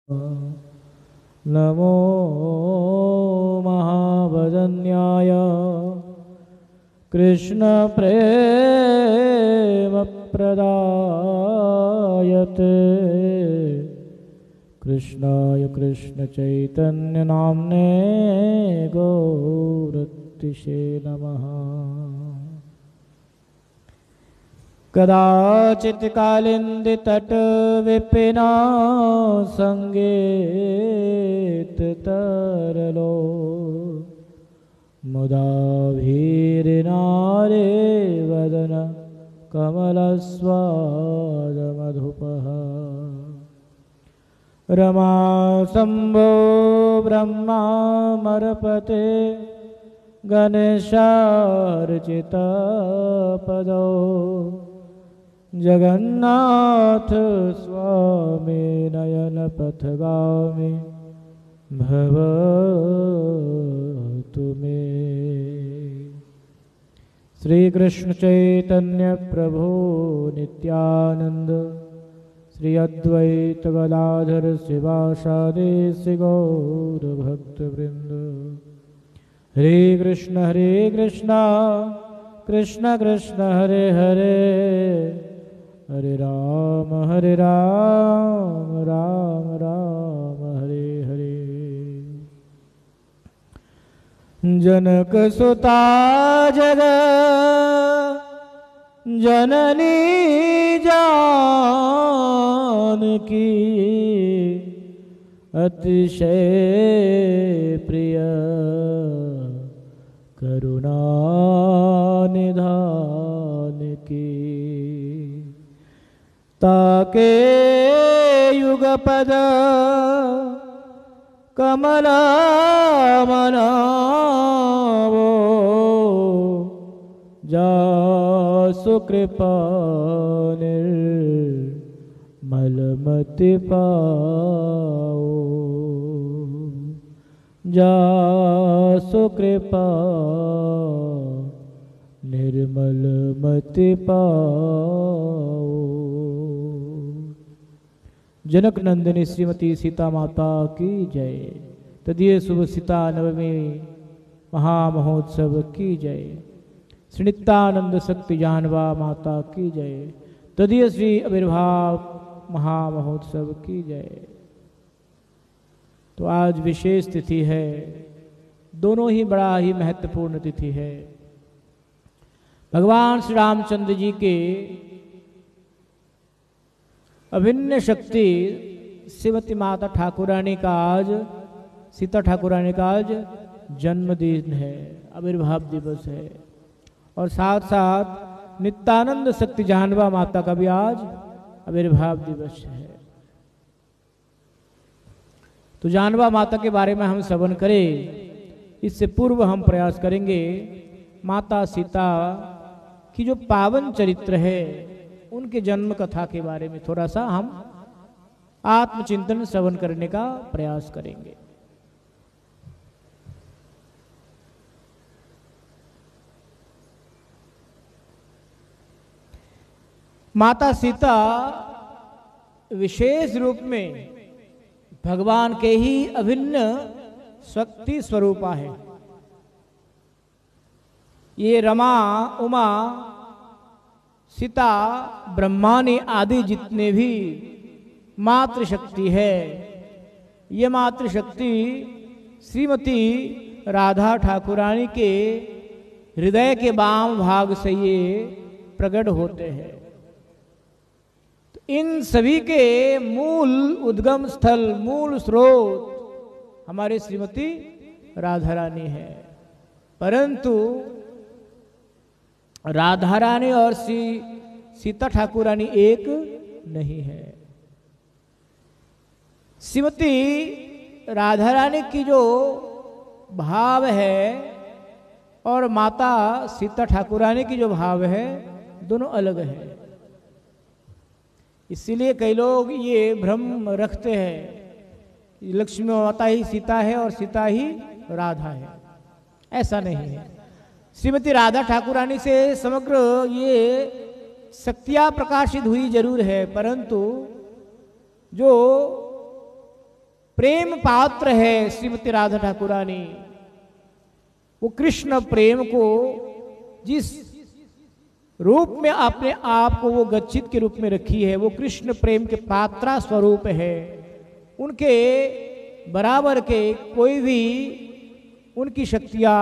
नमो महावदन्याय कृष्णप्रेमप्रदायते कृष्णाय कृष्णचैतन्यनाम्ने गौरतिषे नमः। कदाचित् कालिन्दीतटविपिना सङ्गेत तरलो मुदा भीरिनारे वदन कमलस्वादमधुपः रमाशम्भो ब्रह्मामरपते गणेशार्चितपदो जगन्नाथ स्वामी नयनपथगामी भवतु मे। श्री कृष्ण चैतन्य प्रभु नित्यानंद श्री अद्वैत गदाधर शिवासादि श्री गौर भक्तवृंद। हरे कृष्ण कृष्ण कृष्ण हरे हरे हरे राम राम राम हरे हरे। जनक सुता जग जननी जानकी अतिशय प्रिय करुणा निधान की ताके युगपद कमला मनावो जासु कृपा निर्मलमति पाओ जासु कृपा निर्मलमति पाओ। जनक नंदिनी श्रीमती सीता माता की जय। तदीय शुभ सीता नवमी महामहोत्सव की जय। श्री नित्यानंद शक्ति जानवा माता की जय। तदीय श्री आविर्भाव महामहोत्सव की जय। तो आज विशेष तिथि है, दोनों ही बड़ा ही महत्वपूर्ण तिथि है। भगवान श्री रामचंद्र जी के अभिन्न शक्ति श्रीमती माता ठाकुरानी का आज, सीता ठाकुरानी का आज जन्मदिन है, आविर्भाव दिवस है। और साथ साथ नित्यानंद शक्ति जानवा माता का भी आज आविर्भाव दिवस है। तो जानवा माता के बारे में हम श्रवण करें, इससे पूर्व हम प्रयास करेंगे माता सीता की जो पावन चरित्र है उनके जन्म कथा के बारे में थोड़ा सा हम आत्मचिंतन श्रवण करने का प्रयास करेंगे। माता सीता विशेष रूप में भगवान के ही अभिन्न शक्ति स्वरूपा है। ये रमा उमा सीता ब्रह्मानी आदि जितने भी मातृशक्ति है, ये मातृशक्ति श्रीमती राधा ठाकुरानी के हृदय के वाम भाग से ये प्रकट होते हैं। तो इन सभी के मूल उद्गम स्थल, मूल स्रोत हमारे श्रीमती राधा रानी है। परंतु राधा रानी और सीता ठाकुरानी एक नहीं है। श्रीमती राधा रानी की जो भाव है और माता सीता ठाकुरानी की जो भाव है दोनों अलग है। इसीलिए कई लोग ये भ्रम रखते हैं कि लक्ष्मी माता ही सीता है और सीता ही राधा है। ऐसा नहीं है। श्रीमती राधा ठाकुरानी से समग्र ये शक्तियाँ प्रकाशित हुई जरूर है, परंतु जो प्रेम पात्र है श्रीमती राधा ठाकुरानी। वो कृष्ण प्रेम को जिस रूप में अपने आप को वो गच्छित के रूप में रखी है, वो कृष्ण प्रेम के पात्रा स्वरूप है। उनके बराबर के कोई भी उनकी शक्तियां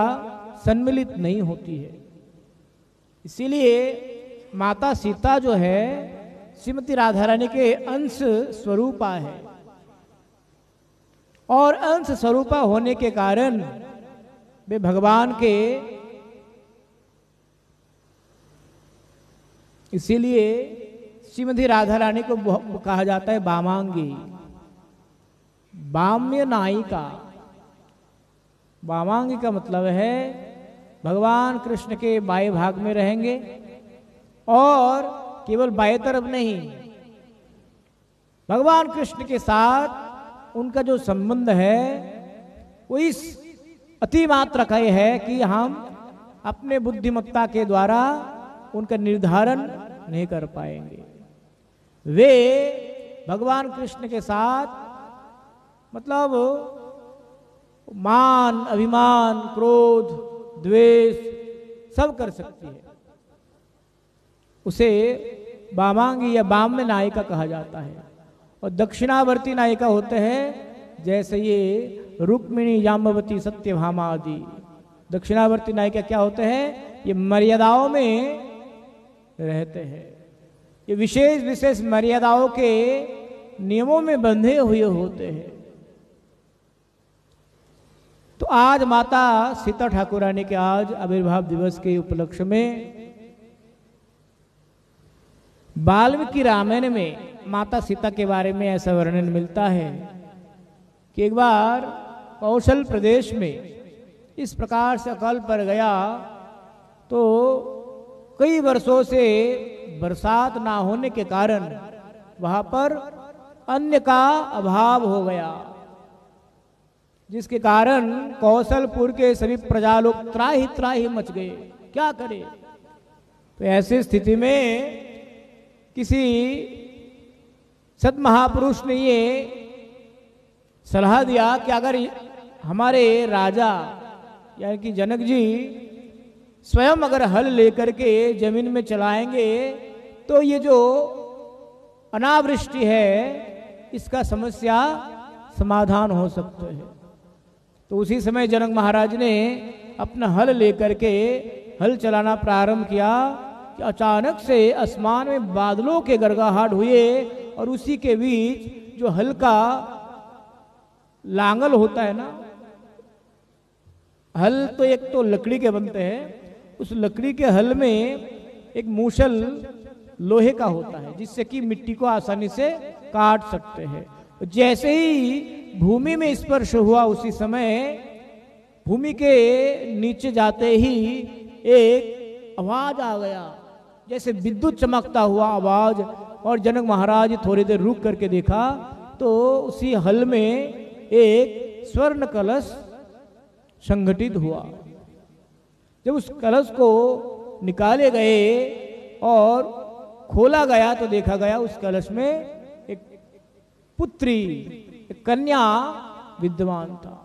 सम्मिलित नहीं होती है। इसीलिए माता सीता जो है श्रीमती राधा रानी के अंश स्वरूपा है, और अंश स्वरूपा होने के कारण वे भगवान के, इसीलिए श्रीमती राधा रानी को कहा जाता है वामांगी, वाम्य नायिका। वामांगी का मतलब है भगवान कृष्ण के बाएं भाग में रहेंगे, और केवल बाएं तरफ नहीं, भगवान कृष्ण के साथ उनका जो संबंध है वो इस अतिमात्रा का है कि हम अपने बुद्धिमत्ता के द्वारा उनका निर्धारण नहीं कर पाएंगे। वे भगवान कृष्ण के साथ मतलब मान, अभिमान, क्रोध, द्वेष सब कर सकती है। उसे वामांगी या वाम्य नायिका कहा जाता है। और दक्षिणावर्ती नायिका होते हैं जैसे ये रुक्मिणी, जाम्बवती, सत्यभामा आदि। दक्षिणावर्ती नायिका क्या होते हैं? ये मर्यादाओं में रहते हैं, ये विशेष विशेष मर्यादाओं के नियमों में बंधे हुए होते हैं। तो आज माता सीता ठाकुरानी के आज आविर्भाव दिवस के उपलक्ष्य में वाल्मीकि रामायण में माता सीता के बारे में ऐसा वर्णन मिलता है कि एक बार कौशल प्रदेश में इस प्रकार से अकाल पड़ गया, तो कई वर्षों से बरसात ना होने के कारण वहां पर अन्न का अभाव हो गया, जिसके कारण कौशलपुर के सभी प्रजा लोग त्राही त्राही मच गए। क्या करे? तो ऐसी स्थिति में किसी सत महापुरुष ने ये सलाह दिया कि अगर हमारे राजा यानी कि जनक जी स्वयं अगर हल लेकर के जमीन में चलाएंगे तो ये जो अनावृष्टि है इसका समस्या समाधान हो सकता है। तो उसी समय जनक महाराज ने अपना हल लेकर के हल चलाना प्रारंभ किया कि अचानक से आसमान में बादलों के गड़गड़ाहट हुए, और उसी के बीच जो हल्का लांगल होता है ना, हल तो एक तो लकड़ी के बनते हैं, उस लकड़ी के हल में एक मूसल लोहे का होता है जिससे कि मिट्टी को आसानी से काट सकते हैं। जैसे ही भूमि में स्पर्श हुआ उसी समय भूमि के नीचे जाते ही एक आवाज आ गया, जैसे विद्युत चमकता हुआ आवाज। और जनक महाराज थोड़ी देर रुक करके देखा तो उसी हल में एक स्वर्ण कलश संगठित हुआ। जब उस कलश को निकाले गए और खोला गया तो देखा गया उस कलश में एक पुत्री, एक कन्या विद्यमान था,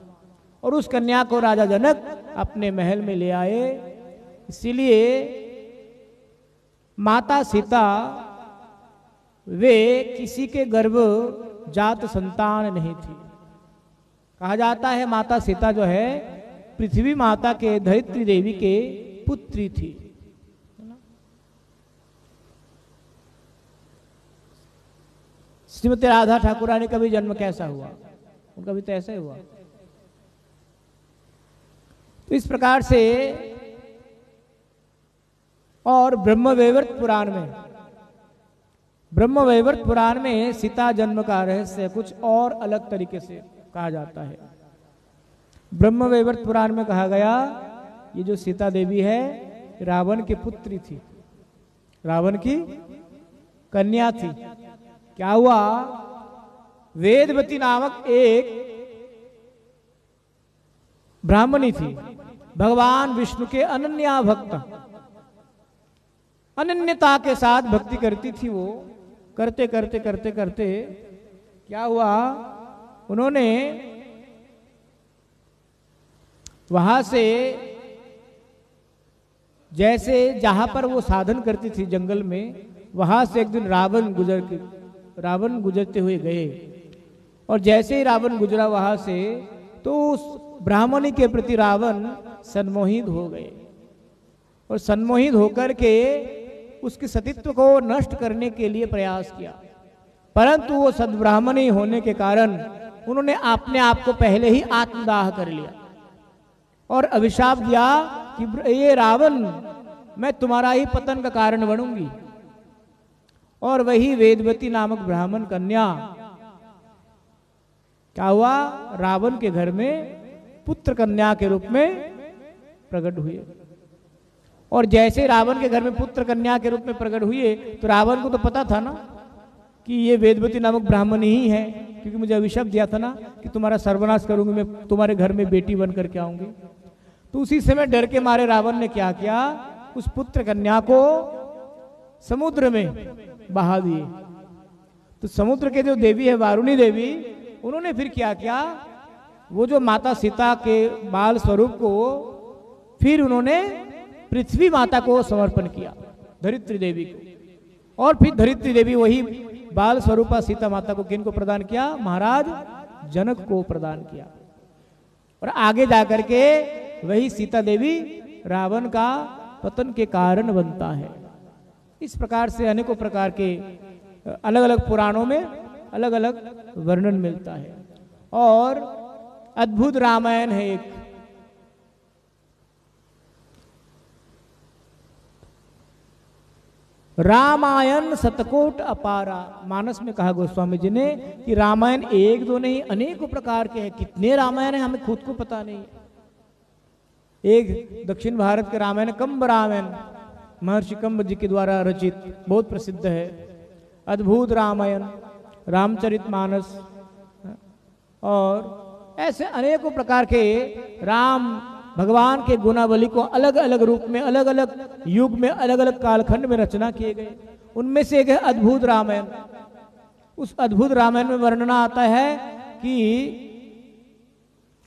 और उस कन्या को राजा जनक अपने महल में ले आए। इसीलिए माता सीता वे किसी के गर्भ जात संतान नहीं थी। कहा जाता है माता सीता जो है पृथ्वी माता के धरित्री देवी के पुत्री थी। श्रीमती राधा ठाकुरानी का भी जन्म कैसा हुआ? उनका भी तो ऐसा ही हुआ। तो इस प्रकार से, और ब्रह्मवैवर्त पुराण में सीता जन्म का रहस्य कुछ और अलग तरीके से कहा जाता है। ब्रह्मवैवर्त पुराण में कहा गया ये जो सीता देवी है रावण की पुत्री थी, रावण की कन्या थी। क्या हुआ? वेदवती नामक एक ब्राह्मणी थी, भगवान विष्णु के अनन्या भक्त, अनन्यता के साथ भक्ति करती थी। वो करते करते करते करते क्या हुआ? उन्होंने वहां से जैसे जहां पर वो साधन करती थी जंगल में, वहां से एक दिन रावण गुजरते हुए गए। और जैसे ही रावण गुजरा वहां से, तो उस ब्राह्मणी के प्रति रावण सम्मोहित हो गए और सम्मोहित होकर के उसके सतीत्व को नष्ट करने के लिए प्रयास किया। परंतु वो सद्ब्राह्मणी होने के कारण उन्होंने अपने आप को पहले ही आत्मदाह कर लिया और अभिशाप दिया कि ये रावण, मैं तुम्हारा ही पतन का कारण बनूंगी। और वही वेदवती नामक ब्राह्मण कन्या क्या हुआ, रावण के घर में पुत्र कन्या के रूप में प्रकट हुए। और जैसे रावण के घर में पुत्र कन्या के रूप में प्रकट हुए, तो रावण को तो पता था ना कि ये वेदवती नामक ब्राह्मण ही है, क्योंकि मुझे अभिशाप दिया था ना कि तुम्हारा सर्वनाश करूंगी, मैं तुम्हारे घर में बेटी बन करके आऊंगी। तो उसी समय डर के मारे रावण ने क्या किया, उस पुत्र कन्या को समुद्र में बहा दिए। तो समुद्र के जो देवी है वारुणी देवी, उन्होंने फिर क्या किया, वो जो माता सीता के बाल स्वरूप को फिर उन्होंने पृथ्वी माता को समर्पण किया, धरित्री देवी को। और फिर धरित्री देवी वही बाल स्वरूपा सीता माता को किनको प्रदान किया, महाराज जनक को प्रदान किया। और आगे जाकर के वही सीता देवी रावण का पतन के कारण बनता है। इस प्रकार से अनेकों प्रकार के अलग अलग पुराणों में अलग अलग वर्णन मिलता है। और अद्भुत रामायण है एक, रामायण शतकोट अपारा। मानस में कहा गोस्वामी जी ने कि रामायण एक दो नहीं अनेकों प्रकार के हैं। कितने रामायण हैं हमें खुद को पता नहीं। एक दक्षिण भारत के रामायण कंब रामायण, महर्षि कंब जी के द्वारा रचित, बहुत प्रसिद्ध है। अद्भुत रामायण, रामचरितमानस, और ऐसे अनेकों प्रकार के राम भगवान के गुणावली को अलग अलग रूप में, अलग अलग युग में, अलग अलग कालखंड में रचना किए गए। उनमें से एक है अद्भुत रामायण। उस अद्भुत रामायण में वर्णना आता है कि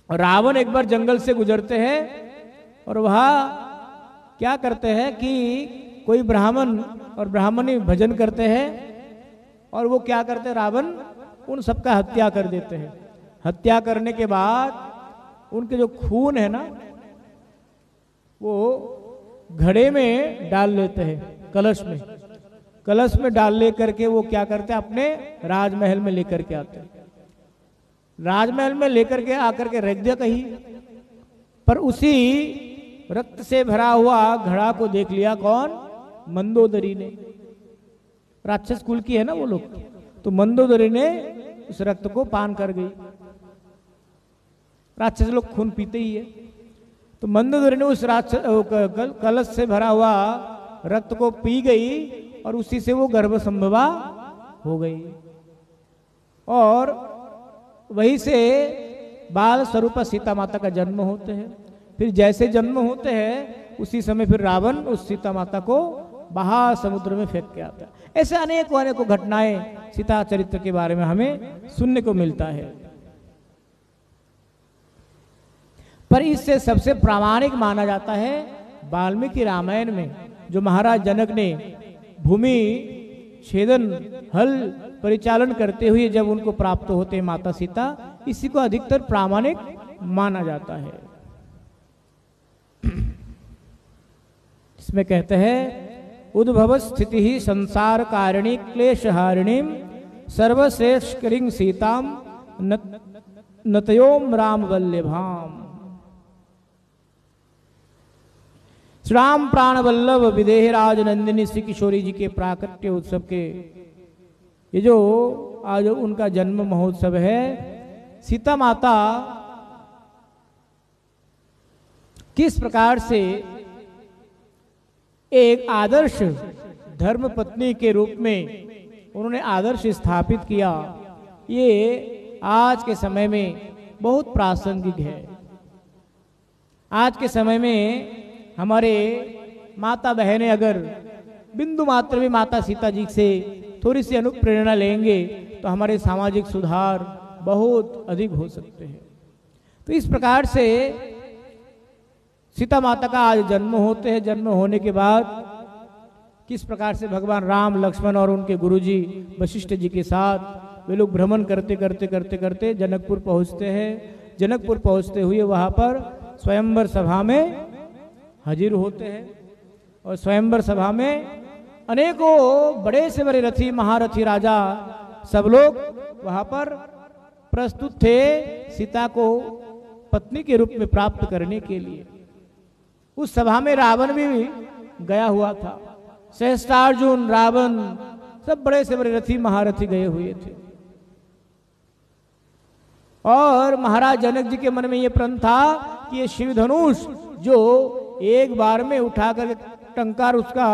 रावण एक बार जंगल से गुजरते हैं और वहां क्या करते हैं कि कोई ब्राह्मण और ब्राह्मणी भजन करते हैं, और वो क्या करते हैं, रावण उन सबका हत्या कर देते हैं। हत्या करने के बाद उनके जो खून है ना, वो घड़े में डाल लेते हैं, कलश में डाल लेकर के वो क्या करते हैं, अपने राजमहल में लेकर के आते हैं। राजमहल में लेकर के आकर के रख दिया कहीं पर, उसी रक्त से भरा हुआ घड़ा को देख लिया कौन, मंदोदरी ने। राक्षस कुल की है ना वो लोग, तो मंदोदरी ने उस रक्त को पान कर गई। राक्षस लोग खून पीते ही है, तो मंदोदरी ने उस कलश से भरा हुआ रक्त को पी गई और उसी से वो गर्भ संभवा हो गई। और वही से बाल स्वरूपा सीता माता का जन्म होते हैं। फिर जैसे जन्म होते हैं उसी समय फिर रावण उस सीता माता को बाहर समुद्र में फेंक के आता है। ऐसे अनेकों घटनाएं सीता चरित्र के बारे में हमें सुनने को मिलता है। पर इससे सबसे प्रामाणिक माना जाता है वाल्मीकि रामायण में, जो महाराज जनक ने भूमि छेदन हल परिचालन करते हुए जब उनको प्राप्त होते हैं माता सीता, इसी को अधिकतर प्रामाणिक माना जाता है। इसमें कहते हैं उद्भव स्थिति ही संसार कारिणी क्लेश हारिणी सर्वश्रेष्ठ करिंग सीताम नतयोम राम वल्लभाम। श्री राम प्राण वल्लभ विदेह राज नंदिनी श्री किशोरी जी के प्राकट्य उत्सव के ये जो आज उनका जन्म महोत्सव है, सीता माता किस प्रकार से एक आदर्श धर्म पत्नी के रूप में उन्होंने आदर्श स्थापित किया, ये आज के समय में बहुत प्रासंगिक है। आज के समय में हमारे माता बहनें अगर बिंदु मात्र भी माता सीता जी से थोड़ी सी अनुप्रेरणा लेंगे तो हमारे सामाजिक सुधार, बहुत अधिक हो सकते हैं। तो इस प्रकार से सीता माता का आज जन्म होते हैं। जन्म होने के बाद किस प्रकार से भगवान राम, लक्ष्मण और उनके गुरुजी वशिष्ठ जी के साथ वे लोग भ्रमण करते करते करते करते जनकपुर पहुंचते हैं। जनकपुर पहुंचते हुए वहां पर स्वयंवर सभा में हाजिर होते हैं और स्वयंवर सभा में अनेकों बड़े से बड़े रथी, महारथी राजा सब लोग वहां पर प्रस्तुत थे सीता को पत्नी के रूप में प्राप्त करने के लिए। उस सभा में रावण भी गया हुआ था। सहस्त्रार्जुन, रावण, सब बड़े से बड़े रथी महारथी गए हुए थे। और महाराज जनक जी के मन में यह प्रण था कि ये शिव धनुष जो एक बार में उठाकर टंकार उसका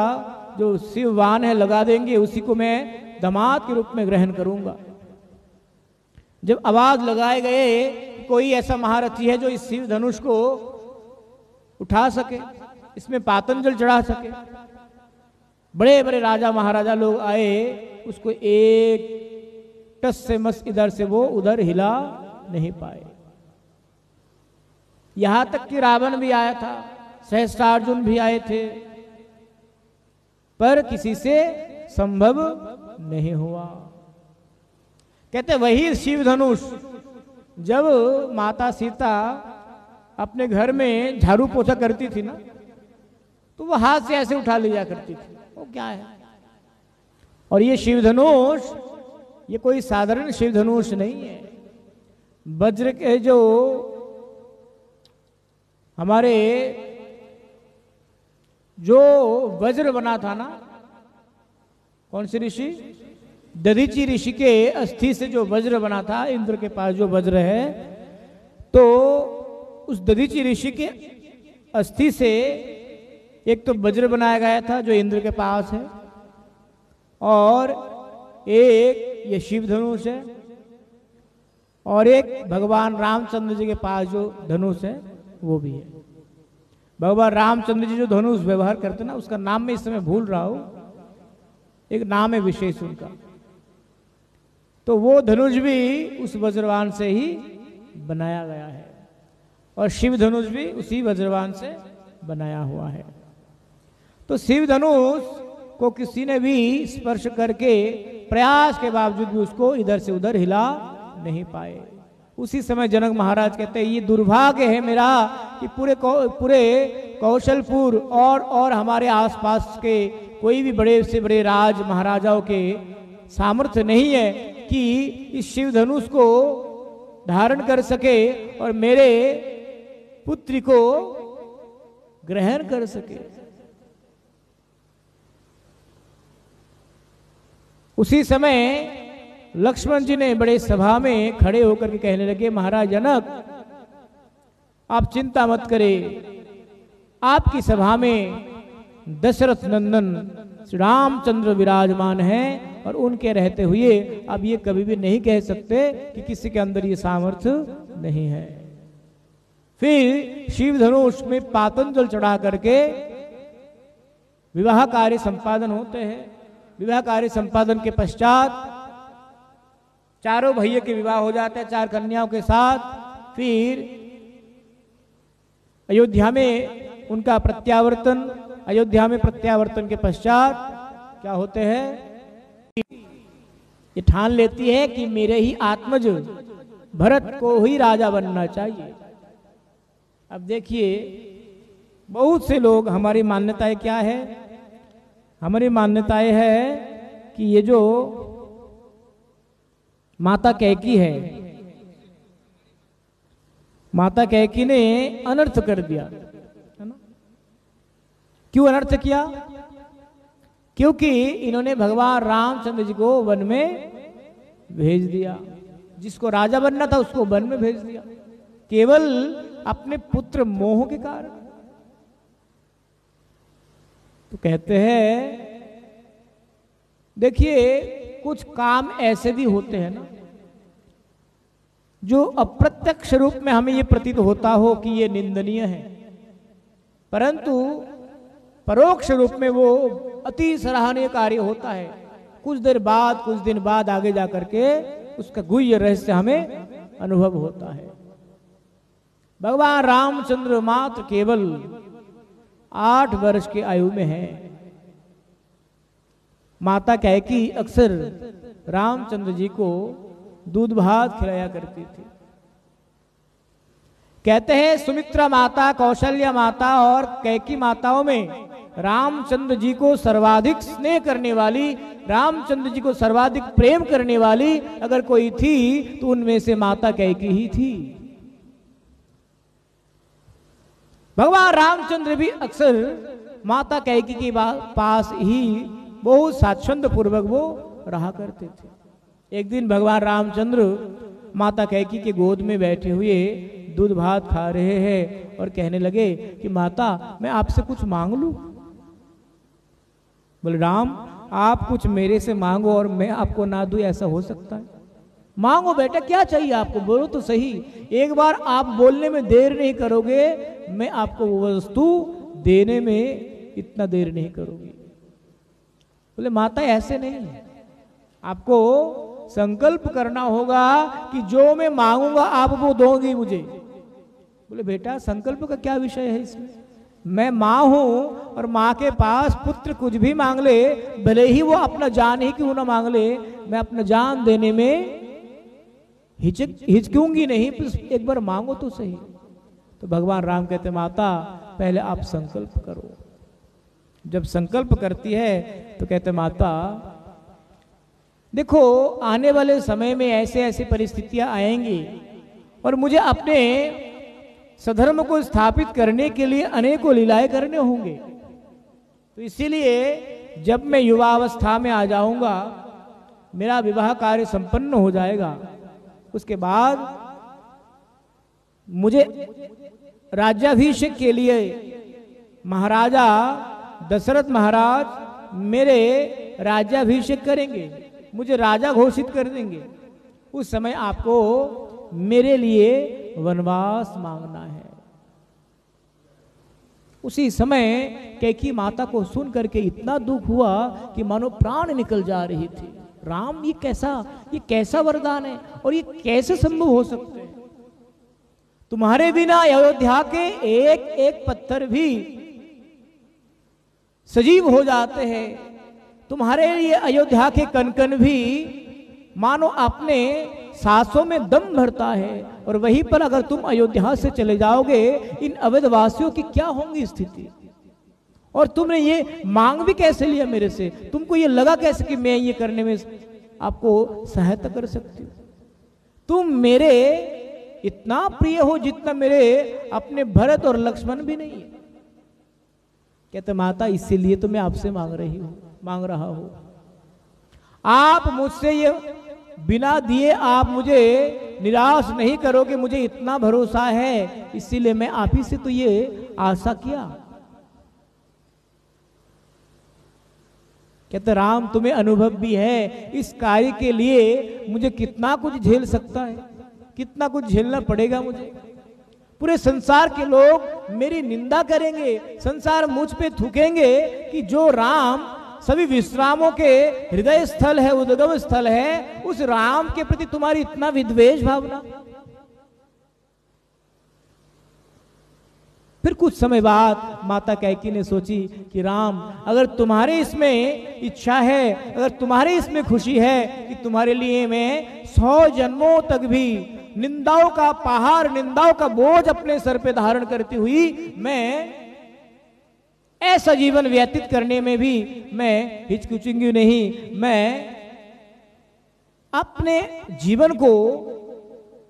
जो शिव वाहन है लगा देंगे, उसी को मैं दामाद के रूप में ग्रहण करूंगा। जब आवाज लगाए गए कोई ऐसा महारथी है जो इस शिव धनुष को उठा सके, इसमें पातंजल चढ़ा सके, बड़े बड़े राजा महाराजा लोग आए, उसको एक टस से मस इधर से वो उधर हिला नहीं पाए। यहां तक कि रावण भी आया था, सहस्त्रार्जुन भी आए थे, पर किसी से संभव नहीं हुआ। कहते वही शिव धनुष जब माता सीता अपने घर में झाड़ू पोछा करती थी ना, तो वो हाथ से ऐसे उठा लिया करती थी। वो क्या है? और ये शिव धनुष ये कोई साधारण शिव धनुष नहीं है। वज्र के जो हमारे जो वज्र बना था ना, कौन से ऋषि? दधीचि ऋषि के अस्थि से जो वज्र बना था, इंद्र के पास जो वज्र है, तो उस दधीचि ऋषि के अस्थि से एक तो वज्र बनाया गया था जो इंद्र के पास है, और एक ये शिव धनुष है, और एक भगवान रामचंद्र जी के पास जो धनुष है वो भी है। भगवान रामचंद्र जी जो धनुष व्यवहार करते ना, उसका नाम मैं इस समय भूल रहा हूं, एक नाम है विशेष उनका। तो वो धनुष भी उस वज्रवान से ही बनाया गया है, और शिव धनुष भी उसी वज्रवान से बनाया हुआ है। तो शिव धनुष को किसी ने भी स्पर्श करके प्रयास के बावजूद भी उसको इधर से उधर हिला नहीं पाए। उसी समय जनक महाराज कहते हैं ये दुर्भाग्य है मेरा कि पूरे कौशलपुर और हमारे आसपास के कोई भी बड़े से बड़े राज महाराजाओं के सामर्थ्य नहीं है कि इस शिव धनुष को धारण कर सके और मेरे पुत्री को ग्रहण कर सके। उसी समय लक्ष्मण जी ने बड़े सभा में खड़े होकर के कहने लगे, महाराज जनक आप चिंता मत करें, आपकी सभा में दशरथ नंदन श्री रामचंद्र विराजमान हैं, और उनके रहते हुए अब ये कभी भी नहीं कह सकते कि किसी के अंदर ये सामर्थ्य नहीं है। फिर शिव धनुष में पातंजल चढ़ा करके विवाह कार्य संपादन होते हैं। विवाह कार्य संपादन के पश्चात चारों भैया के विवाह हो जाते हैं 4 कन्याओं के साथ। फिर अयोध्या में उनका प्रत्यावर्तन, अयोध्या में प्रत्यावर्तन के पश्चात क्या होते हैं, ये ठान लेती है कि मेरे ही आत्मज भरत को ही राजा बनना चाहिए। अब देखिए बहुत से लोग, हमारी मान्यताएं क्या है, हमारी मान्यताएं है कि ये जो माता कैकी है, माता कैकी ने अनर्थ कर दिया, है ना? क्यों अनर्थ किया? क्योंकि इन्होंने भगवान रामचंद्र जी को वन में भेज दिया। जिसको राजा बनना था उसको वन में भेज दिया, केवल अपने पुत्र मोह के कारण। तो कहते हैं देखिए कुछ काम ऐसे भी होते हैं ना जो अप्रत्यक्ष रूप में हमें ये प्रतीत होता हो कि ये निंदनीय है, परंतु परोक्ष रूप में वो अति सराहनीय कार्य होता है। कुछ देर बाद, कुछ दिन बाद आगे जाकर के उसका गुह्य रहस्य हमें अनुभव होता है। भगवान रामचंद्र मात्र केवल 8 वर्ष की आयु में है। माता कैकेयी अक्सर रामचंद्र जी को दूध भात खिलाया करती थी। कहते हैं सुमित्रा माता, कौशल्या माता और कैकेयी माताओं में रामचंद्र जी को सर्वाधिक स्नेह करने वाली, रामचंद्र जी को सर्वाधिक प्रेम करने वाली अगर कोई थी तो उनमें से माता कैकेयी ही थी। भगवान रामचंद्र भी अक्सर माता कैकेयी के पास ही बहुत स्वाच्छंद पूर्वक वो रहा करते थे। एक दिन भगवान रामचंद्र माता कैकेयी के गोद में बैठे हुए दूध भात खा रहे हैं और कहने लगे कि माता मैं आपसे कुछ मांग लूं। बोले राम आप कुछ मेरे से मांगो और मैं आपको ना दूं, ऐसा हो सकता है? मांगो बेटा, क्या चाहिए आपको, बोलो तो सही। एक बार आप बोलने में देर नहीं करोगे, मैं आपको वो वस्तु देने में इतना देर नहीं करूंगी। बोले माता ऐसे नहीं, आपको संकल्प करना होगा कि जो मैं मांगूंगा आप वो दोगी मुझे। बोले बेटा संकल्प का क्या विषय है इसमें, मैं माँ हूं और माँ के पास पुत्र कुछ भी मांग ले, भले ही वो अपना जान ही क्यों ना मांग ले, मैं अपना जान देने में हिचकूंगी नहीं, एक बार मांगो तो सही। तो भगवान राम कहते माता पहले आप संकल्प करो। जब संकल्प करती है तो कहते माता देखो आने वाले समय में ऐसे ऐसे परिस्थितियां आएंगी और मुझे अपने सधर्म को स्थापित करने के लिए अनेकों लीलाएं करने होंगे। तो इसीलिए जब मैं युवावस्था में आ जाऊंगा, मेरा विवाह कार्य संपन्न हो जाएगा, उसके बाद मुझे राज्याभिषेक के लिए महाराजा दशरथ महाराज मेरे राज्याभिषेक करेंगे, मुझे राजा घोषित कर देंगे। उस समय आपको मेरे लिए वनवास मांगना है। उसी समय कैकेयी माता को सुन करके इतना दुख हुआ कि मानो प्राण निकल जा रही थी। राम ये कैसा वरदान है और ये कैसे संभव हो सकते हैं? तुम्हारे बिना अयोध्या के एक एक पत्थर भी सजीव हो जाते हैं, तुम्हारे लिए अयोध्या के कन-कन भी मानो अपने सांसों में दम भरता है, और वहीं पर अगर तुम अयोध्या से चले जाओगे इन अवधवासियों की क्या होंगी स्थिति? और तुमने ये मांग भी कैसे लिया मेरे से? तुमको ये लगा कैसे कि मैं ये करने में आपको सहायता कर सकती हूँ? तुम मेरे इतना प्रिय हो जितना मेरे अपने भरत और लक्ष्मण भी नहीं है। कहते माता इसीलिए तो मैं आपसे मांग रहा हूं। आप मुझसे ये बिना दिए आप मुझे निराश नहीं करोगे, मुझे इतना भरोसा है, इसीलिए मैं आप ही से तो ये आशा किया। कहते राम तुम्हें अनुभव भी है, इस कार्य के लिए मुझे कितना कुछ झेल सकता है, कितना कुछ झेलना पड़ेगा मुझे। पूरे संसार के लोग मेरी निंदा करेंगे, संसार मुझ पे थूकेंगे कि जो राम सभी विश्रामों के हृदय स्थल है, उद्गम स्थल है, उस राम के प्रति तुम्हारी इतना विद्वेष भावना। फिर कुछ समय बाद माता कैकेयी ने सोची कि राम अगर तुम्हारे इसमें इच्छा है, अगर तुम्हारे इसमें खुशी है कि तुम्हारे लिए मैं 100 जन्मों तक भी निंदाओं का पहाड़, निंदाओं का बोझ अपने सर पे धारण करती हुई मैं ऐसा जीवन व्यतीत करने में भी मैं हिचकिचाऊंगी नहीं, मैं अपने जीवन को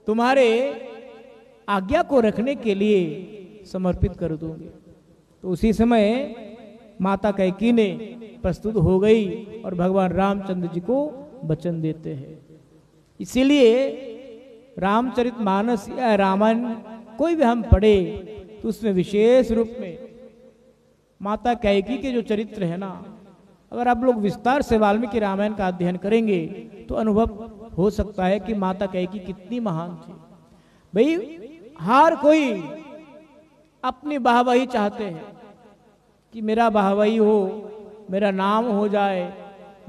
तुम्हारे आज्ञा को रखने के लिए समर्पित कर दूंगी। तो उसी समय माता कैकेयी ने प्रस्तुत हो गई और भगवान रामचंद्र जी को वचन देते हैं। इसीलिए रामचरितमानस या रामायण कोई भी हम पढ़े तो उसमें विशेष रूप में माता कैकेयी के जो चरित्र है ना, अगर आप लोग विस्तार से वाल्मीकि रामायण का अध्ययन करेंगे तो अनुभव हो सकता है कि माता कैकेयी कितनी महान थी। भाई हर कोई अपनी वाहवाही चाहते हैं कि मेरा वाहवाही हो, मेरा नाम हो जाए,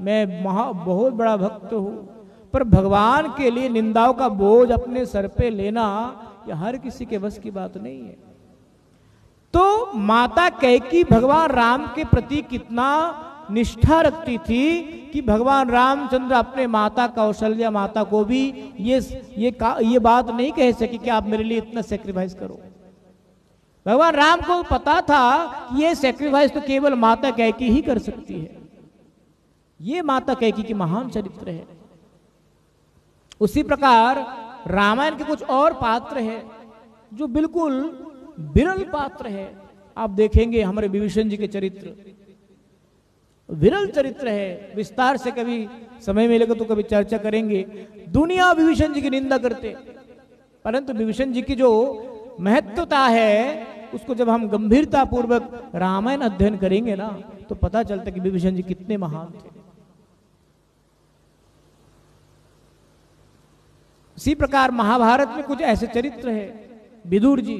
मैं बहुत बड़ा भक्त हूं, पर भगवान के लिए निंदाओं का बोझ अपने सर पे लेना यह हर किसी के बस की बात नहीं है। तो माता कैकेयी भगवान राम के प्रति कितना निष्ठा रखती थी कि भगवान रामचंद्र अपने माता कौशल्या माता को भी ये बात नहीं कह सकी कि आप मेरे लिए इतना सेक्रीफाइस करो। भगवान राम को पता था कि ये सेक्रीफाइस तो केवल माता कैकेयी ही कर सकती है। ये माता कैकेयी की महान चरित्र है। उसी प्रकार रामायण के कुछ और पात्र हैं जो बिल्कुल विरल पात्र है। आप देखेंगे हमारे विभीषण जी के चरित्र विरल चरित्र है। विस्तार से कभी समय मिलेगा तो कभी चर्चा करेंगे। दुनिया विभीषण जी की निंदा करते, परंतु विभीषण जी की जो महत्वता है उसको जब हम गंभीरता पूर्वक रामायण अध्ययन करेंगे ना तो पता चलता कि विभीषण जी कितने महान थे। इसी प्रकार महाभारत में कुछ ऐसे चरित्र है। विदुर जी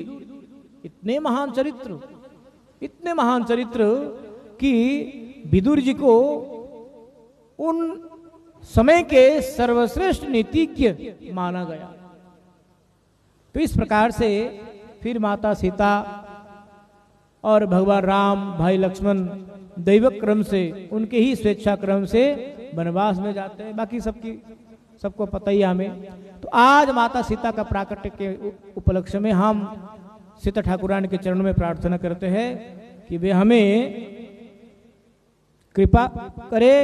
इतने महान चरित्र कि विदुर जी को उन समय के सर्वश्रेष्ठ नीतिज्ञ माना गया। तो इस प्रकार से फिर माता सीता और भगवान राम भाई लक्ष्मण दैविक क्रम से उनके ही स्वेच्छा क्रम से वनवास में जाते हैं। बाकी सबको पता ही हमें। तो आज माता सीता का प्राकट्य के उपलक्ष्य में हम सीता ठाकुरानी के चरणों में प्रार्थना करते हैं कि वे हमें कृपा करे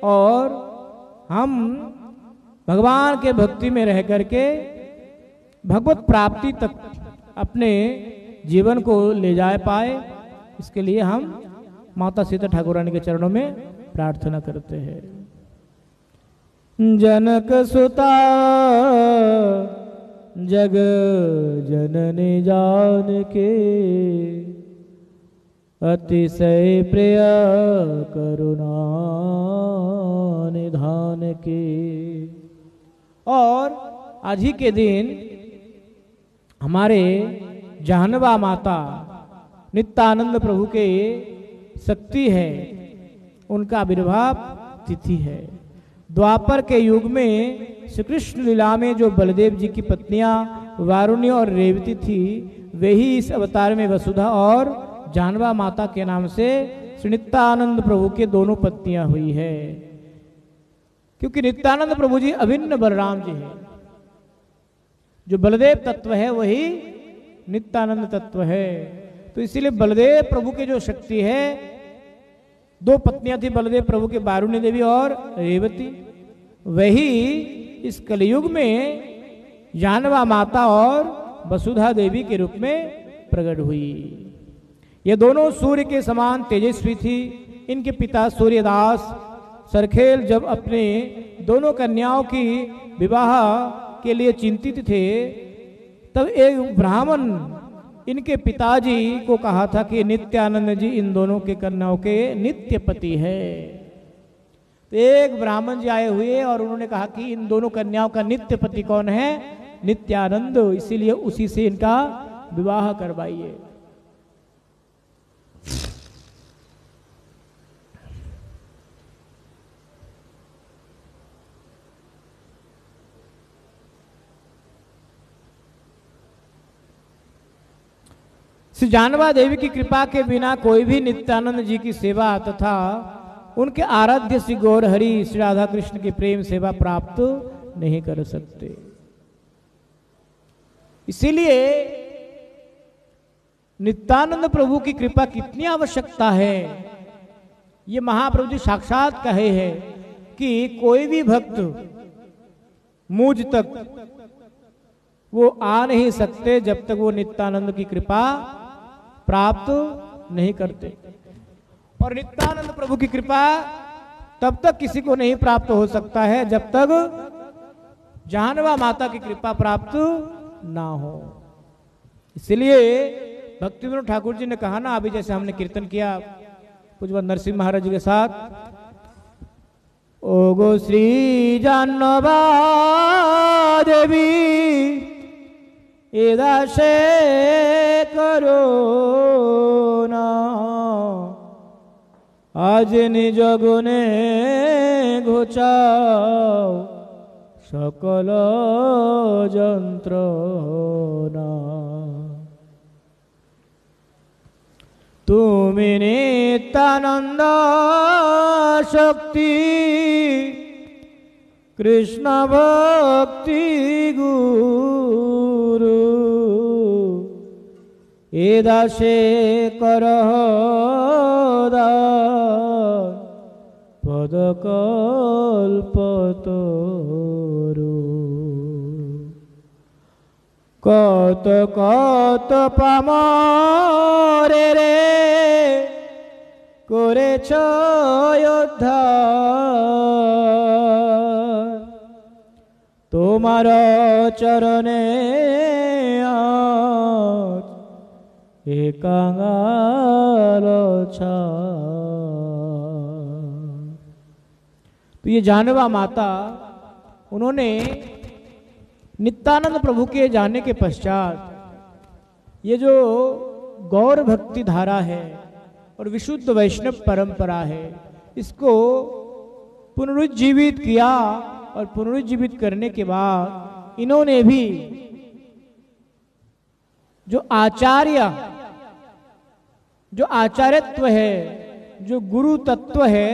और हम भगवान के भक्ति में रह करके भगवत प्राप्ति तक अपने जीवन को ले जा पाए। इसके लिए हम माता सीता ठाकुरानी के चरणों में प्रार्थना करते हैं। जनक सुता जग जननी जान के अतिशय प्रिय करुणा निधान के। और आज ही के दिन हमारे जानवा माता नित्यानंद प्रभु के शक्ति है, उनका आविर्भाव तिथि है। द्वापर के युग में श्री कृष्ण लीला में जो बलदेव जी की पत्नियां वारुणी और रेवती थी, वे ही इस अवतार में वसुधा और जानवा माता के नाम से श्री नित्यानंद प्रभु के दोनों पत्नियां हुई है। क्योंकि नित्यानंद प्रभु जी अभिन्न बलराम जी हैं। जो बलदेव तत्व है वही नित्यानंद तत्व है। तो इसीलिए बलदेव प्रभु की जो शक्ति है, दो पत्नियां थी बलदेव प्रभु के, वारुणी देवी और रेवती, वही इस कलयुग में जानवा माता और वसुधा देवी के रूप में प्रकट हुई। ये दोनों सूर्य के समान तेजस्वी थी। इनके पिता सूर्यदास सरखेल जब अपने दोनों कन्याओं की विवाह के लिए चिंतित थे, तब एक ब्राह्मण इनके पिताजी को कहा था कि नित्यानंद जी इन दोनों के कन्याओं के नित्य पति है। तो एक ब्राह्मण जी आए हुए और उन्होंने कहा कि इन दोनों कन्याओं का नित्य पति कौन है? नित्यानंद, इसीलिए उसी से इनका विवाह करवाइए। श्री जानवा देवी की कृपा के बिना कोई भी नित्यानंद जी की सेवा तथा उनके आराध्य श्री गौर हरि श्री राधा कृष्ण की प्रेम सेवा प्राप्त नहीं कर सकते। इसीलिए नित्यानंद प्रभु की कृपा कितनी आवश्यकता है, ये महाप्रभु जी साक्षात कहे हैं कि कोई भी भक्त मुझ तक वो आ नहीं सकते जब तक वो नित्यानंद की कृपा प्राप्त नहीं करते। और नित्यानंद प्रभु की कृपा तब तक किसी को नहीं प्राप्त हो सकता है जब तक जानवा माता की कृपा प्राप्त ना हो। इसलिए भक्ति विनोद ठाकुर जी ने कहा ना, अभी जैसे हमने कीर्तन किया पूज्य नरसिंह महाराज जी के साथ, ओ गो श्री जानवा देवी एदाशे करो ना, आज निज गुणे घोचाओ सकल যন্ত্রণা। তুমি নিত্যানন্দ শক্তি কৃষ্ণ ভক্তি গুরু, এ দাসে করহ দান পদকল্পতরু। কত কত পামরে রে করেছ উদ্ধার, তোমার চরণে আজ এ কাঙাল ছাড়। तो ये जानवा माता, उन्होंने नित्यानंद प्रभु के जाने के पश्चात ये जो गौर भक्ति धारा है और विशुद्ध वैष्णव परंपरा है, इसको पुनरुज्जीवित किया। और पुनरुज्जीवित करने के बाद इन्होंने भी जो आचार्यत्व है, जो गुरु तत्व है,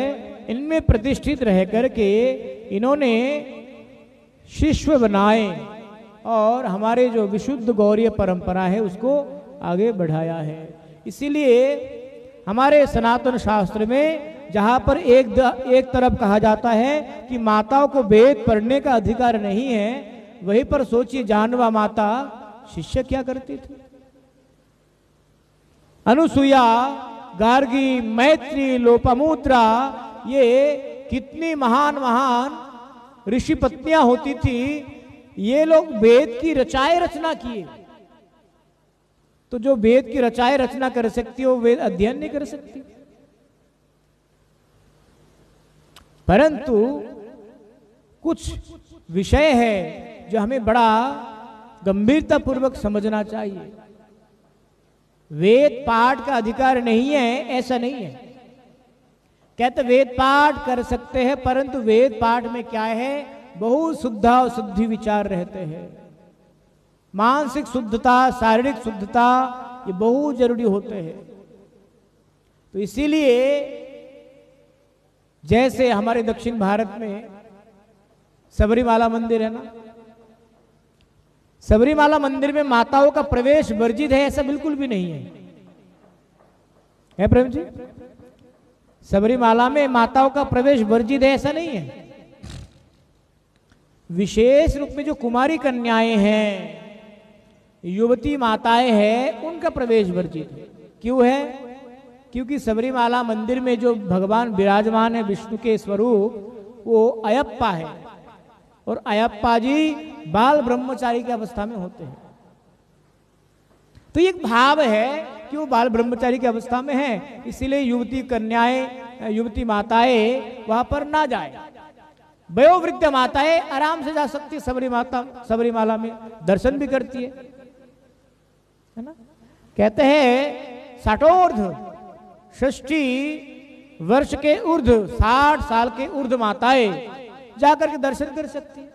इनमें प्रतिष्ठित रह करके इन्होंने शिष्य बनाए और हमारे जो विशुद्ध गौरीय परंपरा है उसको आगे बढ़ाया है। इसीलिए हमारे सनातन शास्त्र में जहाँ पर एक तरफ कहा जाता है कि माताओं को वेद पढ़ने का अधिकार नहीं है, वहीं पर सोचिए जानवा माता शिष्य क्या करती थी। अनुसुईया, गार्गी, मैत्री, लोपामुद्रा, ये कितनी महान महान ऋषि पत्नियां होती थी। ये लोग वेद की रचाए रचना किए। तो जो वेद की रचाए रचना कर सकती हो, वेद अध्ययन नहीं कर सकती। परंतु कुछ विषय है जो हमें बड़ा गंभीरता पूर्वक समझना चाहिए। वेद पाठ का अधिकार नहीं है, ऐसा नहीं है। कहते वेद पाठ कर सकते हैं, परंतु वेद पाठ में क्या है, बहुत शुद्धा और शुद्धि विचार रहते हैं। मानसिक शुद्धता, शारीरिक शुद्धता, ये बहुत जरूरी होते हैं। तो इसीलिए जैसे हमारे दक्षिण भारत में सबरीमाला मंदिर है ना, सबरीमाला मंदिर में माताओं का प्रवेश वर्जित है, ऐसा बिल्कुल भी नहीं है प्रेम जी? सबरीमाला में माताओं का प्रवेश वर्जित है, ऐसा नहीं है। विशेष रूप में जो कुमारी कन्याएं हैं, युवती माताएं हैं, उनका प्रवेश वर्जित है। क्यों है? क्योंकि सबरीमाला मंदिर में जो भगवान विराजमान है, विष्णु के स्वरूप, वो अयप्पा है। और अयप्पा जी बाल ब्रह्मचारी की अवस्था में होते हैं। तो एक भाव है कि वो बाल ब्रह्मचारी की अवस्था में है, इसीलिए युवती कन्याएं, युवती माताएं वहां पर ना जाए। वयोवृद्ध माताएं आराम से जा सकती है। सबरीमाला में दर्शन भी करती है ना। कहते हैं 60 वर्ष के ऊर्ध्व, 60 साल के ऊर्ध्व माताएं जाकर के दर्शन कर सकती है।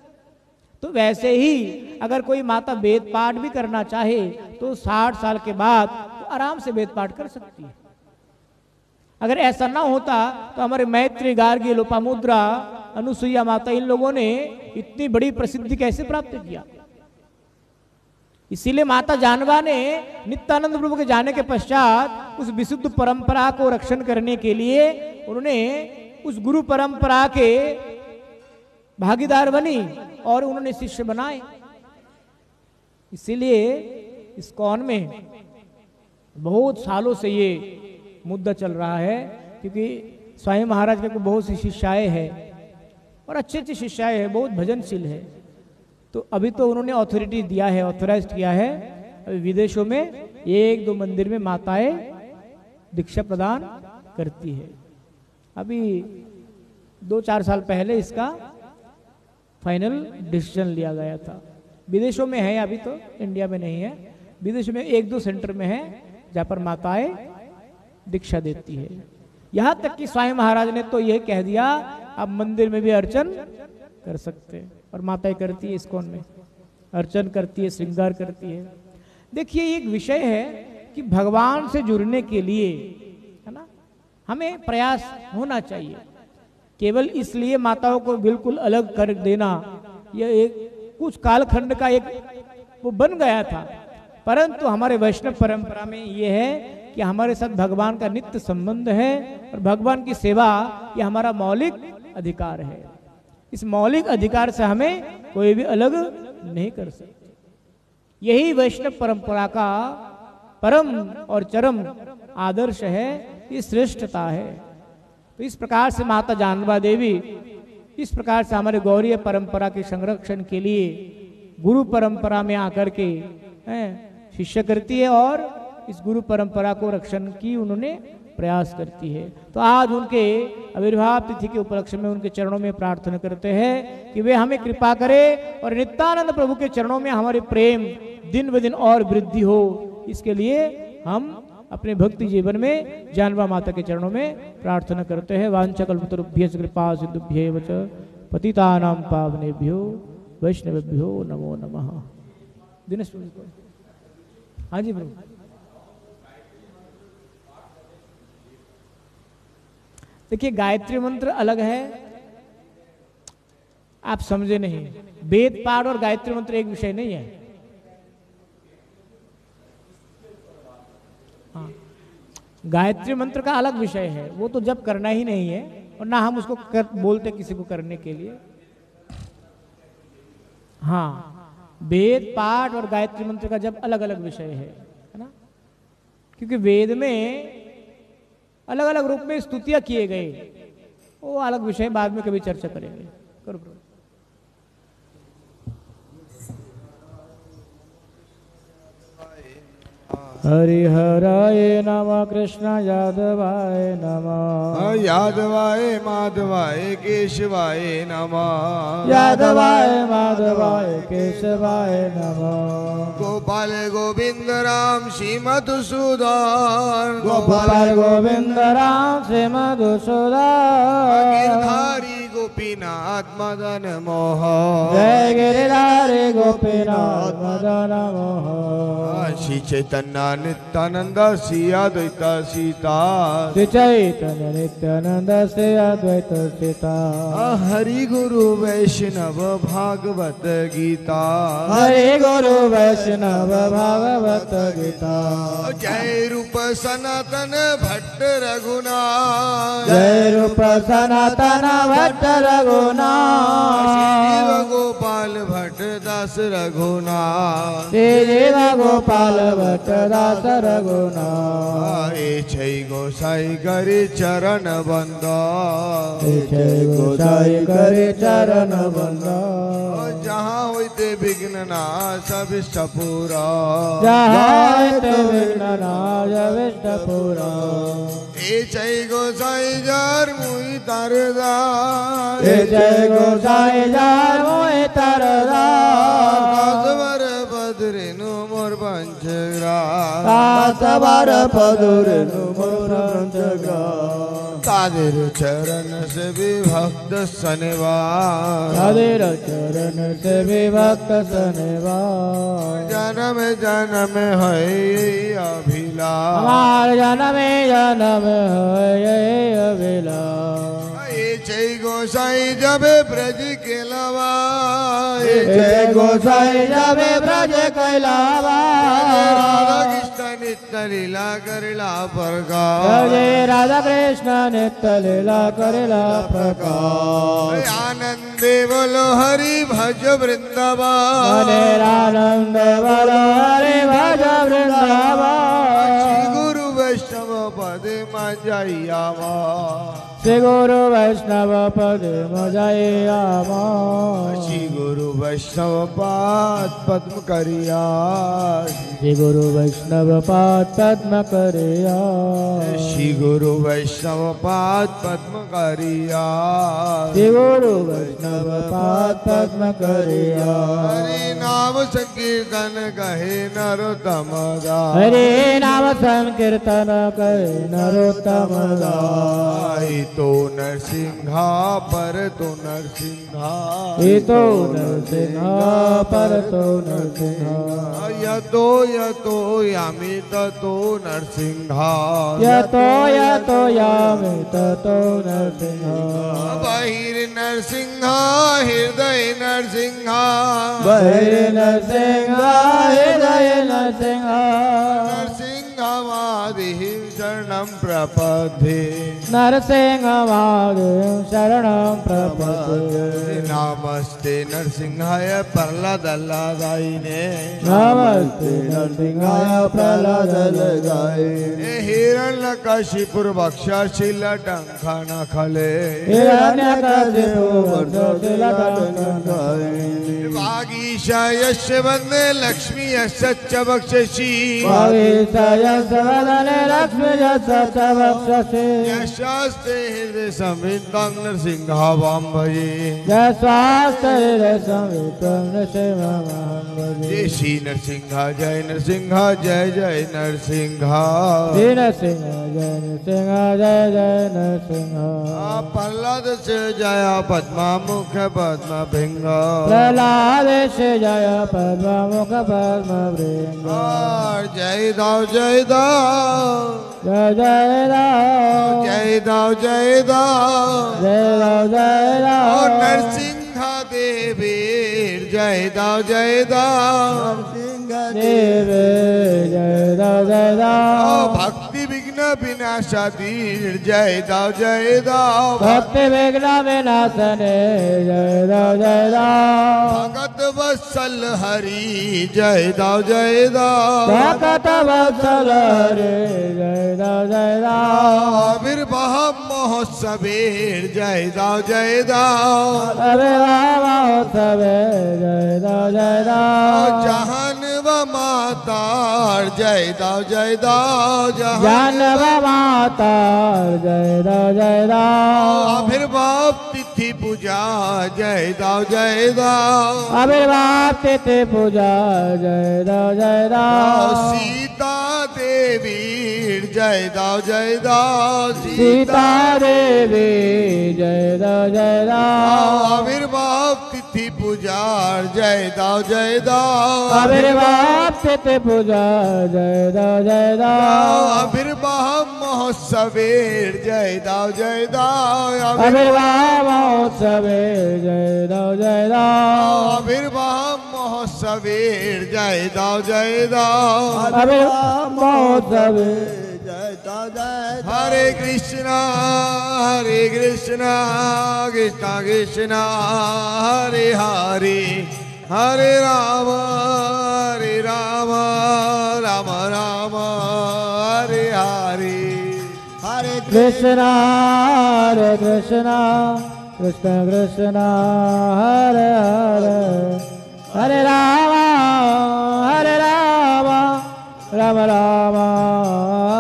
तो वैसे ही अगर कोई माता वेद पाठ भी करना चाहे तो 60 साल के बाद तो आराम से वेद पाठ कर सकती है। अगर ऐसा ना होता तो हमारे मैत्री, गार्गी, लोपामुद्रा, अनुसुईया माता, इन लोगों ने इतनी बड़ी प्रसिद्धि कैसे प्राप्त किया? इसीलिए माता जानवा ने नित्यानंद प्रभु के जाने के पश्चात उस विशुद्ध परंपरा को रक्षण करने के लिए उन्होंने उस गुरु परंपरा के भागीदार बनी और उन्होंने शिष्य बनाए। इसीलिए इस्कॉन में बहुत सालों से ये मुद्दा चल रहा है, क्योंकि स्वामी महाराज के बहुत सी शिष्याएं हैं और अच्छे अच्छे शिष्याएं हैं, बहुत भजनशील है। तो अभी तो उन्होंने अथॉरिटी दिया है, ऑथराइज किया है। अभी विदेशों में 1-2 मंदिर में माताएं दीक्षा प्रदान करती है। अभी 2-4 साल पहले इसका फाइनल डिसीजन लिया गया था। विदेशों में है, अभी तो इंडिया में नहीं है। विदेशों में 1-2 सेंटर में है जहाँ पर माताएं दीक्षा देती है। यहाँ तक कि स्वामी महाराज ने तो यह कह दिया आप मंदिर में भी अर्चन कर सकते हैं। और माताएं करती है इस्कॉन में, अर्चन करती है, श्रृंगार करती है। देखिए एक विषय है कि भगवान से जुड़ने के लिए, है ना, हमें प्रयास होना चाहिए। केवल इसलिए माताओं को बिल्कुल अलग कर देना, यह एक कुछ कालखंड का एक वो बन गया था, परंतु हमारे वैष्णव परंपरा में यह है कि हमारे साथ भगवान का नित्य संबंध है और भगवान की सेवा यह हमारा मौलिक अधिकार है। इस मौलिक अधिकार से हमें कोई भी अलग नहीं कर सकते। यही वैष्णव परंपरा का परम और चरम आदर्श है, ये श्रेष्ठता है। तो इस प्रकार से माता जानवा देवी इस प्रकार से हमारे गौरीय परंपरा के संरक्षण के लिए गुरु परंपरा में आकर के शिष्य करती है और इस गुरु परंपरा को रक्षण की उन्होंने प्रयास करती है। तो आज उनके आविर्भाव तिथि के उपलक्ष्य में उनके चरणों में प्रार्थना करते हैं कि वे हमें कृपा करे और नित्यानंद प्रभु के चरणों में हमारे प्रेम दिन ब दिन और वृद्धि हो। इसके लिए हम अपने भक्ति जीवन में जानवा माता के चरणों में प्रार्थना करते हैं। वांछाकल्पतरुभ्यश्च कृपा सिंधुभ्यैव च पतितानां पावनेभ्यो वैष्णवेभ्यो नमो नमः। दिनेश प्रभु को, हाँ जी प्रभु। देखिए गायत्री मंत्र अलग है, आप समझे नहीं। वेद पाठ और गायत्री मंत्र एक विषय नहीं है। हाँ, गायत्री मंत्र का अलग विषय है, वो तो जब करना ही नहीं है और ना हम उसको बोलते किसी को करने के लिए। हाँ, वेद पाठ और गायत्री मंत्र का जब अलग अलग विषय है ना, क्योंकि वेद में अलग अलग रूप में स्तुतियां किए गए, वो अलग विषय, बाद में कभी चर्चा करेंगे। करो करो। हरिहराय नमः कृष्ण यादवाय नमः। यादवाय माधवाय केशवाय नमः। यादवाय माधवाय केशवाय नमः। गोपाल गोविंद राम श्री मधुसूदन। गोपाल गोविंद राम श्री मधुसूदन। गिरधारी गोपीनाथ मदन मोहन। जय गिरधारी गोपीनाथ मदन मोहन। श्री चैतन्य नित्यानंद श्री अद्वैत सीता। श्री चैतन्य नित्यानंद श्री अद्वैत सीता। हरि गुरु वैष्णव भागवत गीता। हरि गुरु वैष्णव भागवत गीता। जय रूप सनातन भट्ट रघुनाथ। जय रूप सनातन भट्ट रघुनाथ। शिव गोपाल भट्ट दास रघुनाथ। जीव गोपाल भट्ट दास रघुनाथ। छई गोसाई करे चरण बंदा। जय गोसाई करे चरण बंदा। जहाँ होते विघ्न नाश अभिष्ट पूरा। जहाँ होते विघ्न नाश अभिष्ट पूरा। छई गोसाई जार मुई तरदार। जय गोसाई जार मुई तरदार। पदरेनु मोर पंचग्रा। सबर पदरेनु मोर पंचग्रा। तादेर चरण से विभक्त शनिवार। तादेर चरण से विभक्त शनिवार। जन्म जन्म है अभिलाष। हमार जन्म जन्म है अभिलाष। जय गोसाई जब ब्रज के लवा। जय गोसाई जब ब्रज के लवा। राधा कृष्ण नित्य लीला करिला प्रकाश। जय राधा कृष्ण नित्य लीला करिला प्रकाश। आनंदे बोलो हरि भज वृंदावन। आनंद बोलो हरि भज वृंदावन। श्री गुरु वैष्णव पद मजाइयावा। श्री गुरु वैष्णव पद मजाइयावा। श्री गुरु वैष्णव पाद पद्म करिया। श्री गुरु वैष्णव पाद पद्म करिया। श्री गुरु वैष्णव पाद पद्म करिया। श्री गुरु वैष्णव पाद पद्म करिया। हरि नाम संकीर्तन कहे नरोत्तम दास। हरि नाम संकीर्तन कहे नरोत्तम दास। तो नरसिंहा पर तो नरसिंहा ये तो नरसिंहा पर तो नरसिंहा यतो यामी तो नरसिंहा यतो यामी तो नरसिंहा बहिर नरसिंहा हृदय नरसिंहा बहिर नरसिंहा हृदय नरसिंहा नरसिंहमादिं शरणं प्रपद्ये नरसिंहमादिं शरणं प्रपद्ये नमस्ते नरसिंहाय प्रह्लादायिने नमस्ते नरसिंहाय प्रह्लादायिने हिरण्यकशिपुर्वक्षशिलटङ्कनखले वागीशायस्य वन्दे लक्ष्मी यस्य च बक्षसि यशास्ते हृदय संवितं नरसिंहावां भजे जय श्री नरसिंहा जय नरसिंहा जय जय नरसिंहा प्रह्लाद से जय पद्मा मुख पद्मा भृंग प्रह्लाद से जय पद्मा मुख पद्मा भृंग जय दाव जय दाव जय जय राम जय दाव जय दाव जय राम जय राम नरसिंहा देवी जय दाव जय दाव देव जय राम जय राम भक्ति विघ्न विनाशादि जय दाव जय दाव भक्ति विघ्न विनाशने जय राम जय राम भगत वत्सल हरि जय दाव जय दाव भगत वत्सल हरि जय राम जय राम आविर्भाव महोत्सवे जय दाव जय दाव आविर्भाव महोत्सवे जय राम जय राम जहान व माता जय दाव जय दाव जहान व माता जय राम जय राम आविर्भाव तिथि पूजा जय दाव जय दाव आविर्भाव तिथि पूजा जय राम जय राम सीता देवी जय दाव जय दाव सीता देवी जय राम जय राम आविर्भाव तिथि पूजा जय दाव जय दाव आविर्भाव तिथि पूजा जय राम जय राम आविर्भाव महोत्सवे जय दाव जय दाव आविर्भाव महोत्सवे जय राम जय राम आविर्भाव महोत्सवे जय दाव जय दाव आविर्भाव महोत्सवे हरे कृष्णा कृष्णा कृष्णा हरे हरे हरे राम राम राम हरे हरे हरे कृष्णा कृष्ण कृष्ण हरे हरे हरे राम राम राम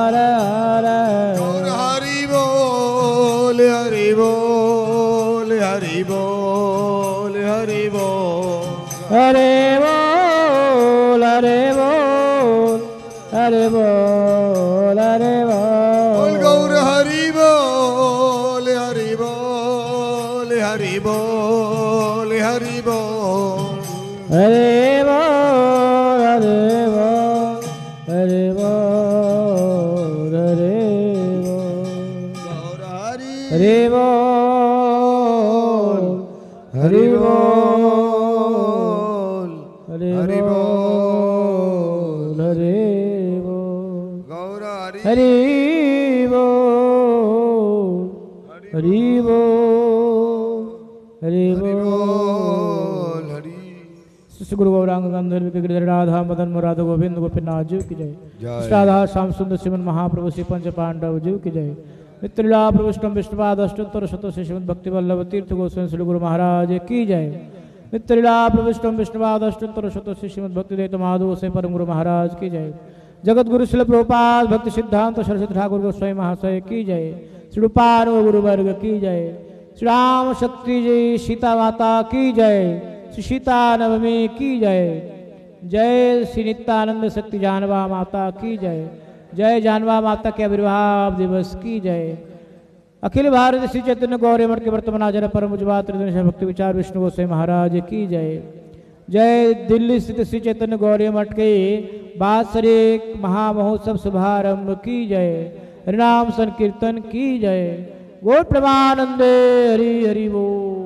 हरे हरे और हरि बोल हरि बोल हरि बोल हरि बोल हरे बोल हरे बोल हरे बोल हरे बोल बोल गौर हरि बोल हरि बोल हरि बोल हरि बोल हरे बोल हरे बोल हरे बोल हरे बोल गौर हरि हरे बोल हरे बोल हरे हरि बोल हरे बोल गौर हरि हरि बोल हरि बोल हरि बोल बोल हरि श्री गुरु गौरांग गंधर्व के गिरिधर राधा मदन मुराद गोविंद गोपीनाथ जी की जय जय। राधा श्याम सुंदर श्रीमन महाप्रभु श्री पंच पांडव जी की जय मित्रला प्रविष्टम विष्णुपाद अष्टोत्तर शत श्रीमद भक्ति वल्लभ तीर्थ गोस्वामी श्री गुरु महाराज की जय मित्रला प्रविष्टम विष्णुपाद अष्टोत्तर शत श्रीमद भक्ति देत माधव से परम गुरु महाराज की जय जगत गुरु शिल प्रभुपाद भक्ति सिद्धांत सरस्वती ठाकुर गोस्वामी महाशय की जय श्री रूपानु गुरु वर्ग की जय श्री राम शक्ति जी सीता माता की जय श्री सीता नवमी की जय जय श्री नित्यानंद शक्ति जानवा माता की जय जय जानवा माता के आविर्भाव दिवस की जय अखिल भारत श्री चैतन्य गौरी मठ के वर्तमान आचार्य परम उज्जवल त्रिदंड भक्ति विचार विष्णु गोसाई महाराज की जय। जय दिल्ली स्थित श्री चैतन्य गौरी मठ के वार्षिक महामहोत्सव शुभारंभ की जय। हरिनाम संकीर्तन की जय। गौर प्रेमानंदे हरि हरि बोल।